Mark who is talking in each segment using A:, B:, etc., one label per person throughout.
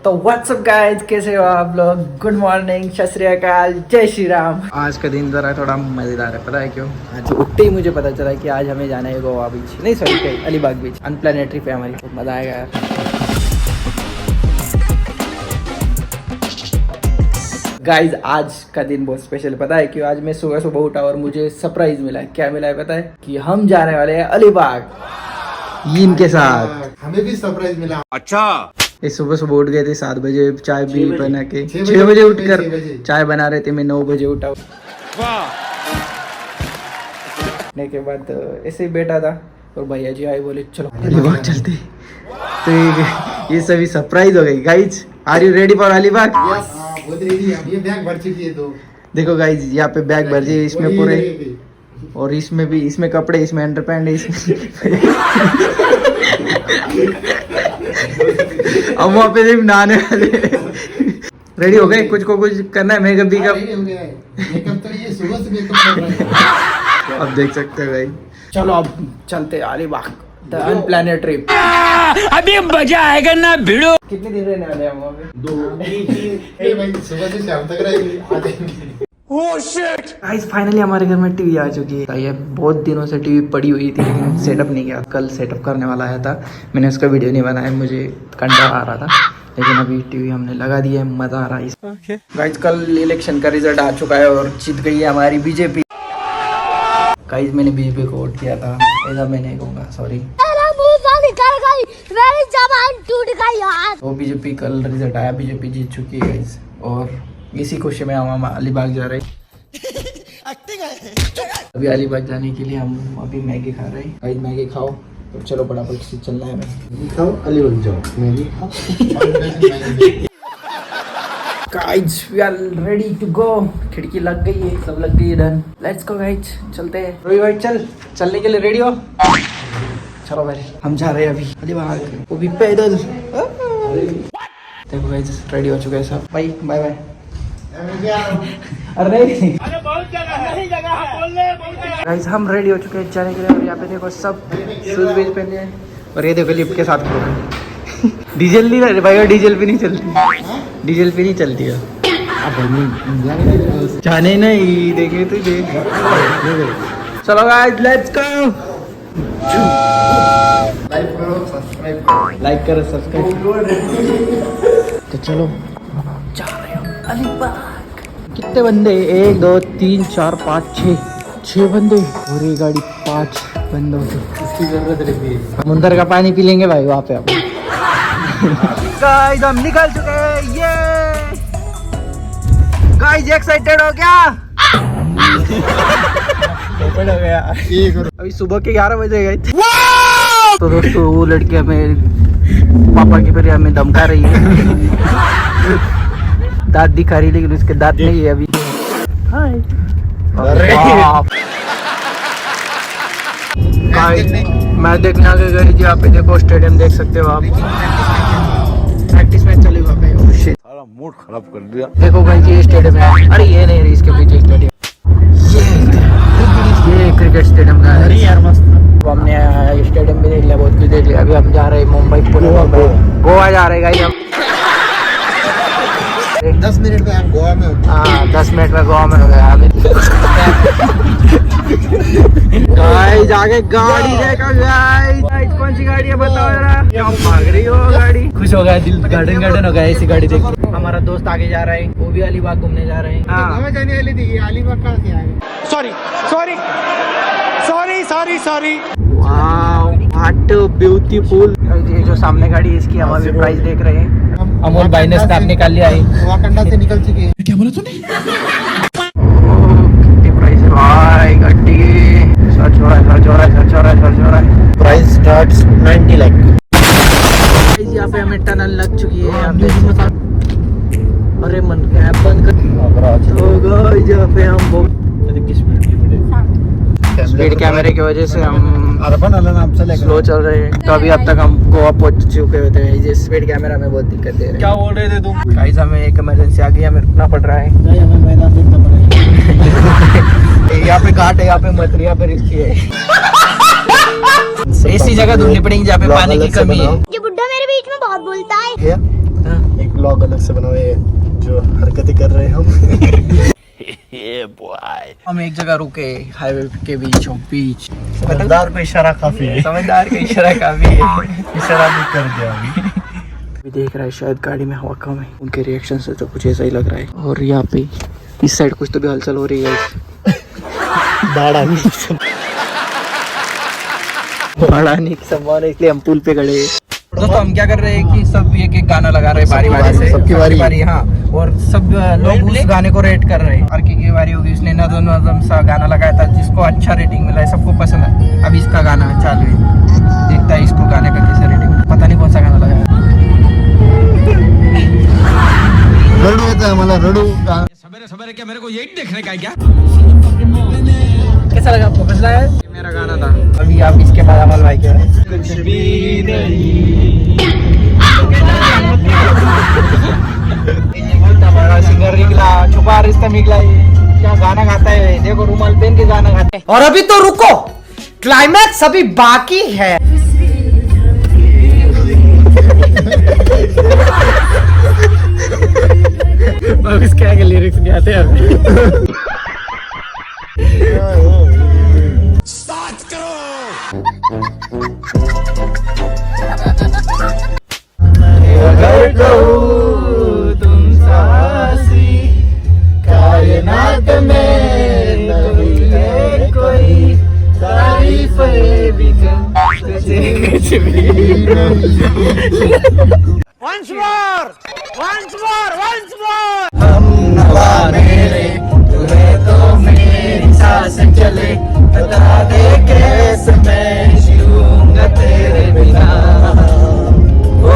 A: तो WhatsApp guys, कैसे हो आप लोग? गुड मॉर्निंग, सत श्री अकाल, जय श्री राम। आज का दिन जरा थोड़ा मजेदार है, पता है क्यों? आज उठते ही मुझे पता चला कि आज हमें जाना है गोवा बीच, नहीं सॉरी अलीबाग बीच। अनप्लैनेटरी पे हमारी, तो मजा आएगा यार। गाइज आज का दिन बहुत स्पेशल, पता है क्यों? आज मैं सुबह सुबह उठा और मुझे सरप्राइज मिला है। क्या मिला है पता है? कि हम जाने वाले हैं अलीबाग इनके साथ।
B: हमें भी सरप्राइज मिला।
C: अच्छा,
A: ये सुबह सुबह उठ गए थे 7 बजे, चाय भी बना के 6 बजे उठकर चाय बना रहे थे। मैं 9 बजे उठा। के बाद ऐसे ही बैठा था और भैया जी आए, बोले चलो अलीबाग चलते। तो ये सभी सरप्राइज हो गई। Guys are you ready for Alibag?
B: बहुत रेडी है। ये बैग भर चुकी है तो
A: देखो गाइज, यहाँ पे बैग भर जाइए इसमें पूरे, और इसमें भी, इसमें कपड़े, इसमें अंडरपैंट, इसमें अब वहाँ पे सिर्फ नहाने वाले। रेडी हो गए? कुछ को कुछ करना है, मेकअप भी
B: मेकअप तो ये सुबह से मेकअप कर रहा है।
A: अब देख सकते हो भाई। चलो अब चलते अलीबाग, द अनप्लैनेटरी।
C: अभी मजा आएगा ना भिड़ो।
A: कितने दिन रहने वाले हैं वहाँ पे?
B: 2 भाई, सुबह से शाम तक रहेगी।
A: गाइस फाइनली हमारे घर में टीवी आ चुकी है। ये बहुत दिनों से टीवी पड़ी हुई थी, लेकिन सेटअप नहीं किया। कल सेटअप करने वाला आया था, मैंने उसका वीडियो नहीं बनाया, मुझे कंटाला आ रहा था। लेकिन अभी टीवी हमने लगा दिया है, मजा आ रहा है। गाइस कल इलेक्शन का रिजल्ट आ चुका है और जीत गई है हमारी बीजेपी। गाइस मैंने बीजेपी को वोट किया था, ऐसा मैं नहीं कहूँगा, सॉरी। वो बीजेपी कल रिजल्ट आया, बीजेपी जीत चुकी है गाइस। और इसी खुशी में हम अलीबाग जा रहे हैं। अभी अलीबाग जाने के लिए हम अभी मैगी खा रहे हैं। गाइस मैगी खाओ तो चलो, बड़ा से चलना है। मैं
B: खाओ, अलीबाग जाओ, मैगी खाओ।
A: Guys we are ready to go. खिड़की लग गई है, सब लग गई है, डन। लेट्स गो गाइस, चलते हैं। रोही भाई चलने के लिए रेडी हो? चलो भाई, हम जा रहे हैं अभी अलीबाग, वो भी पैदल। देखो गाइस रेडी हो चुके हैं सब। भाई बाय बाय। अरे नहीं, गाइस हम रेडी हो चुके हैं जाने के लिए। और यहाँ पे देखो सब शूज भी पहने हैं, और ये देखो लिफ्ट के साथ खड़े। डीजल नहीं रहे भाई, और डीजल भी नहीं चलती, डीजल भी नहीं चलती है। जाने नहीं देखे तुझे। चलो गाइस लेट्स गो। लाइक करो, सब्सक्राइब करो। तो चलो जा रहे हो अलीबाग। कितने बंदे? 1 2 3 4 5 6 बंदे, और ये गाड़ी 5 बंदों की।
B: उसकी जरूरत रहती है।
A: समुंदर का पानी पी लेंगे भाई वहाँ पे अब। गाइस हम निकल चुके हैं, ये गाइस एक्साइटेड हो क्या? ओपन हो गया। अभी सुबह के 11 बजे गए थे। तो दोस्तों वो लड़की हमें पापा की तरह हमें धमका रही है। दांत दिखा रही, लेकिन उसके दांत नहीं है अभी। हाय मैं देखने आ गई जी। यहाँ पे देखो स्टेडियम देख सकते हो आप। प्रैक्टिस मैच चलेगा पे।
C: सारा मूड खराब कर दिया।
A: देखो भाई ये स्टेडियम है। अरे ये नहीं, इसके पीछे स्टेडियम, ये क्रिकेट स्टेडियम का है। अरे यार मस्त। तो हमने स्टेडियम भी देख लिया, बहुत कुछ देख लिया। अभी हम जा रहे हैं मुंबई, पुणे, गोवा जा रहे हैं गाइस हम।
B: 10 मिनट में हम गोवा में होते हैं।
A: हाँ 10 मिनट में गोवा में हो गया। गाइस आगे गाड़ी देखो गाइस। कौन सी गाड़ी है बताओ जरा? क्या भाग रही हो गाड़ी? खुश हो गया दिल, गार्डन गार्डन हो गया ऐसी गाड़ी देख। हमारा दोस्त आगे जा रहा है, वो भी अलीबाग घूमने जा रहे हैं।
B: गोवा जाने वाली थी, ये अलीबाग कहाँ से आ गए?
C: Sorry sorry sorry sorry sorry.
A: Wow what beautiful. ये जो सामने गाड़ी है, इसकी हम अभी प्राइस देख रहे हैं। अमोल भाई ने स्नैप निकाल लिया है।
B: वाकंडा से निकल चुकी है।
C: क्या बोला तूने?
A: कितनी प्राइस है भाई गाड़ी की? सर्च हो रहा है।
B: Price starts 90 lakh.
A: यहाँ पे हमें टनल लग चुकी है। अरे मन क्या बंद कर। तो गाइस यहाँ पे हम बहुत स्पीड कैमरे की वजह से हम स्लो चल रहे हैं। तो अभी अब तक हम गोवा पहुंच चुके होते हैं। ये स्पीड कैमरा में बहुत दिक्कत दे रहे हैं।
C: क्या बोल रहे थे तुम?
A: गाइस हमें एक इमरजेंसी आ गई, हमें रुकना पड़ रहा है। यहाँ पे घाट है, यहाँ पे मत, यहाँ पे रिस्की है। ऐसी जगह ढूंढनी पड़ेगी जहाँ पे पानी की कमी है।
D: ये बुड्ढा मेरे बीच में बहुत बोलता है।
B: ब्लॉग अलग से बना हुआ है जो हरकतें कर रहे हैं हम।
A: हम एक जगह रुके हाईवे के बीचों बीच।
B: समझदार को इशारा काफी है।
A: समझदार का इशारा काफी है।
B: इशारा भी कर दिया अभी।
A: अभी देख रहा है शायद गाड़ी में हवा कम है, उनके रिएक्शन से तो कुछ ऐसा ही लग रहा है। और यहाँ पे इस साइड कुछ तो भी हलचल हो रही है।
B: दाड़ा नहीं
A: बड़ा नहीं संभावना, इसलिए हम पुल पे खड़े हैं। दोस्तों हम क्या कर रहे हैं कि सब एक एक गाना लगा रहे हैं बारी बारी से,
B: सबकी बारी।
A: हाँ, और सब लोग उस गाने को रेट कर रहे हैं। और की बारी होगी, उसने नज़म सा गाना लगाया था जिसको अच्छा रेटिंग मिला है, सबको पसंद है। अब इसका गाना चालू है, देखता है इसको गाने का कैसा रेटिंग, पता नहीं कौन सा गाना लगाया।
B: रडू येतं आम्हाला रडू
C: सवेरे क्या मेरे को यही देखने का है क्या?
A: कैसा लगा आपको? पसंद आया? ये मेरा गाना था। अभी आप इसके बाद अमल भाई क्या है? कुछ भी नहीं। हमारा सिंगर निकला, छुपा रिश्ता निकला, ये क्या गाना गाता है, देखो रुमाल पहन के गाना गाता है।
D: और अभी तो रुको, क्लाइमैक्स अभी बाकी है।
A: अब इसके आगे लिरिक्स नहीं आते अभी।
C: स्टार्ट करो।
A: अगर कहूँ तुम सासी कायनात में नहीं है कोई, तारीफ भी कुछ भी
D: Once more, once more, once more.
A: हम नवा मेरे, तुम्हें तो मेरी सांस चले, बता दे कैसे मैं जीऊंगा तेरे बिना। ओ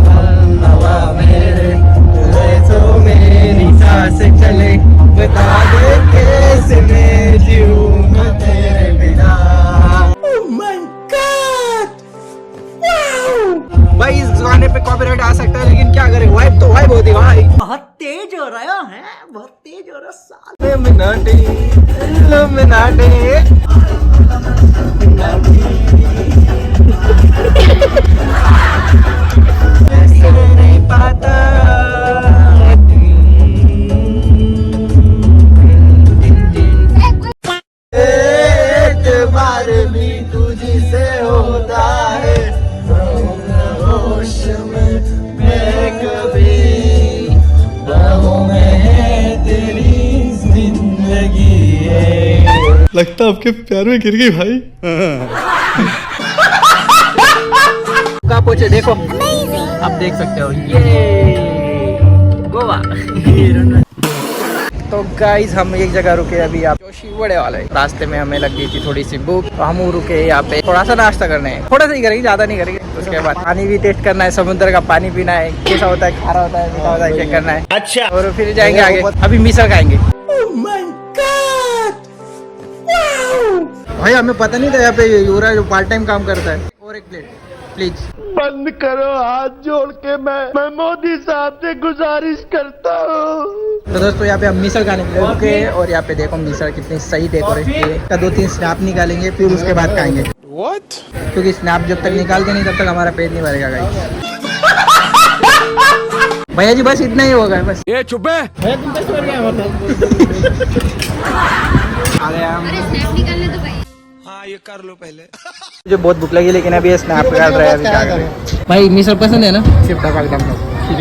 A: हम नवा मेरे, तुम्हें तो मेरी सांस चले, बता दे कैसे मैं जीऊंगा तेरे बिना। Oh my God! भाई इस गाने पे कॉपीराइट आ सकता है, लेकिन क्या करें, वाइब तो वाइब होती है भाई।
D: बहुत तेज हो रहा है, बहुत तेज हो रहा है।
A: Illuminati. ऐसे नहीं पाता एतबार भी तुझसे होता है, होश में मैं कभी बाहों में है तेरी जिंदगी है।
B: लगता है आपके प्यार में गिर गई भाई।
A: कहाँ पहुंचे देखो, आप देख सकते हो, ये गोवा। तो गाइस हम एक जगह रुके अभी, आप जोशी बड़े वाले रास्ते में हमें लग गई थी थोड़ी सी भूख, तो हम रुके यहाँ पे थोड़ा सा नाश्ता करने है, थोड़ा सा ही करेंगे, ज्यादा नहीं करेंगे। उसके बाद पानी भी टेस्ट करना है, समुद्र का पानी पीना है, कैसा होता है, खारा होता है, मीठा होता है, चेक करना है।
C: अच्छा।
A: और फिर जाएंगे आगे, अभी मिसल खाएंगे। भाई हमें पता नहीं था यहाँ पे यूरा जो पार्ट टाइम काम करता है। और एक प्लेट प्लीज।
C: बंद करो हाथ जोड़ के, मैं मोदी साहब से गुजारिश करता हूँ।
A: तो दोस्तों यहाँ पे हम मिसल खाने के लिए रुके, और यहाँ पे देखो मिसल कितनी सही डेकोरेट की है। का 2-3 स्नैप निकालेंगे, फिर उसके बाद खाएंगे।
C: What?
A: क्योंकि स्नैप जब तक निकालते नहीं तब तक हमारा पेट नहीं भरेगा गाइस। भैया जी बस इतना ही होगा बस।
C: ये चुप है।
A: आ गया हम।
E: स्नैप निकालने तो भाई।
C: हाँ ये कर लो पहले।
A: मुझे बहुत भूख लगी, लेकिन अभी ये स्नैप निकाल रहा है, अभी क्या करें। भाई मिसल पसंद है ना? सिर्फ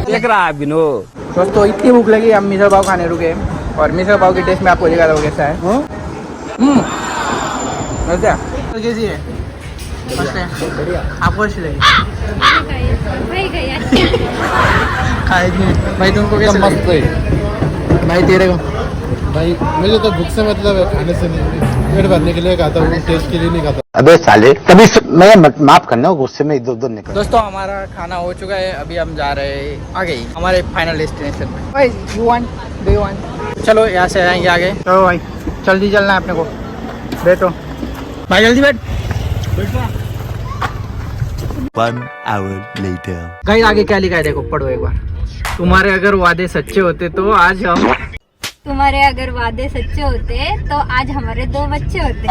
C: देख रहा है विनो।
A: दोस्तों इतनी भूख लगी, हम मिसल पाव खाने रुके, और मिसल पाव की टेस्ट में आपको दिखा दो कैसा है। कैसी है? मस्त है, बढ़िया। आपको अच्छी लगी?
E: भाई गई
A: खाएगी भाई, तुमको कैसे
B: मस्त है
A: भाई तेरे को?
B: भाई मुझे तो भूख से मतलब है, खाने से नहीं, पेट भरने के लिए खाता हूँ, टेस्ट के लिए नहीं खाता।
F: अबे साले कभी मैं माफ करना, गुस्से में इधर उधर निकल।
A: दोस्तों हमारा खाना हो चुका है, अभी हम जा रहे हैं आगे हमारे फाइनल डेस्टिनेशन पे। भाई you want, do you want? चलो यहाँ से जाएंगे आगे। चलो भाई जल्दी चलना है अपने को, बैठो भाई, जल्दी बैठ। गाइस आगे क्या लिखा है देखो, पढ़ो एक बार। तुम्हारे अगर वादे सच्चे होते तो आज हम,
E: तुम्हारे अगर वादे सच्चे होते तो आज हमारे 2 बच्चे होते।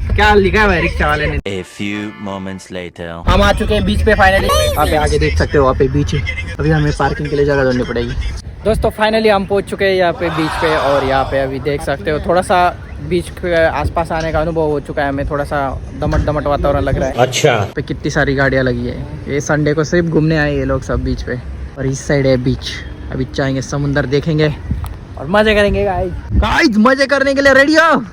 A: क्या लिखा है भाई रिक्शा वाले ने?
G: A few moments later.
A: हम आ चुके हैं बीच पे फाइनली। आप आगे देख सकते हो, वहाँ पे बीच है। अभी हमें पार्किंग के लिए जगह ढूंढनी पड़ेगी। दोस्तों फाइनली हम पहुंच चुके हैं यहाँ पे बीच पे, और यहाँ पे अभी देख सकते हो थोड़ा सा बीच के आसपास आने का अनुभव हो चुका है हमें। थोड़ा सा दमट वातावरण लग रहा है।
G: अच्छा।
A: पे कितनी सारी गाड़ियाँ लगी है। ये संडे को सिर्फ घूमने आए ये लोग सब बीच पे, और इस साइड है बीच। अभी जाएंगे समुंदर देखेंगे और मजे करेंगे गाइस। मजे करने के लिए रेडी हो?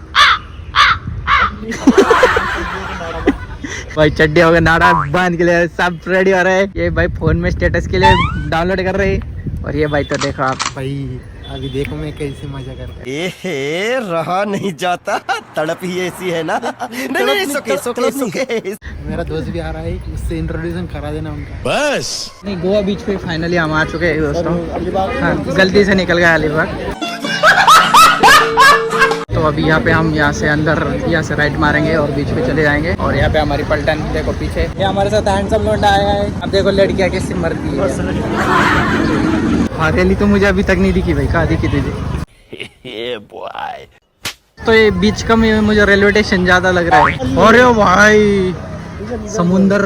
A: भाई चड्डी हो गए, नाड़ा बांध के लिए सब रेडी हो रहे हैं। ये भाई फोन में स्टेटस के लिए डाउनलोड कर रहे हैं, और ये भाई तो देखो आप
B: भाई अभी देखो मैं कैसे मजा करता
C: ए रहा नहीं जाता, तड़प ही ऐसी है ना। नहीं सुके।
B: मेरा दोस्त भी आ रहा है, उससे इंट्रोड्यूशन करा देना उनका।
C: बस
A: नहीं, गोवा बीच पे फाइनली हम आ चुके हैं दोस्तों। हाँ, गलती से निकल गया अलीबाग। तो अभी यहाँ पे हम यहाँ से अंदर यहाँ से राइट मारेंगे और बीच पे चले जाएंगे। और यहाँ पे हमारी पलटन देखो पीछे, ये हमारे साथ हैंडसम लौंडा आया है। अब देखो लड़कियाँ कैसे मरती है। हरियाली तो मुझे अभी तक नहीं दिखी भाई, कहाँ दिखी तुझे? तो ये बीच का में मुझे रेलवे स्टेशन ज्यादा लग रहा है। अरे भाई समुंदर,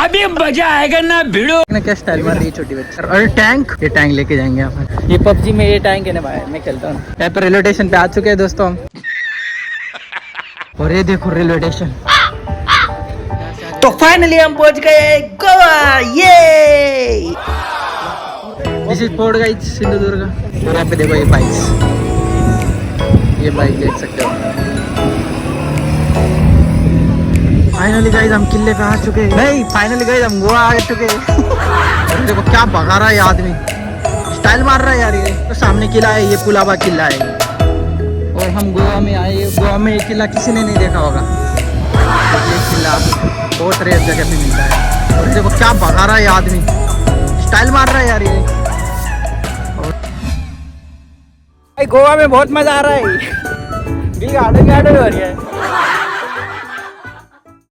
D: अभी मजा आएगा ना भिड़ो।
A: क्या स्टाइल मार रही है छोटी बच्ची। अरे टैंक, ये टैंक लेके जाएंगे यहाँ पर। ये पबजी में ये टैंक है ना भाई, मैं खेलता हूँ। यहाँ पे रेलवे स्टेशन पे आ चुके हैं दोस्तों हम। और ये देखो रेलवे स्टेशन। तो फाइनली हम पहुंच गए गोवा। ये this is port guys Sindhudurg. और यहाँ पे देखो ये बाइक्स, ये बाइक देख सकते हो। फाइनली गाइस हम किले पे आ चुके हैं। नहीं फाइनली गाइस हम गोवा आ चुके हैं। और देखो क्या भगा रहा है ये आदमी, स्टाइल मार रहा है यार। ये तो सामने किला है, ये पुलावा किला है। और हम गोवा में आए, गोवा में ये किला किसी ने नहीं देखा होगा। ये किला बहुत रेयर जगह पे मिलता है। और देखो क्या भगा रहा है ये आदमी, स्टाइल मार रहा है यार ये। गोवा में बहुत मजा आ रहा है। गार्डन हो रही है।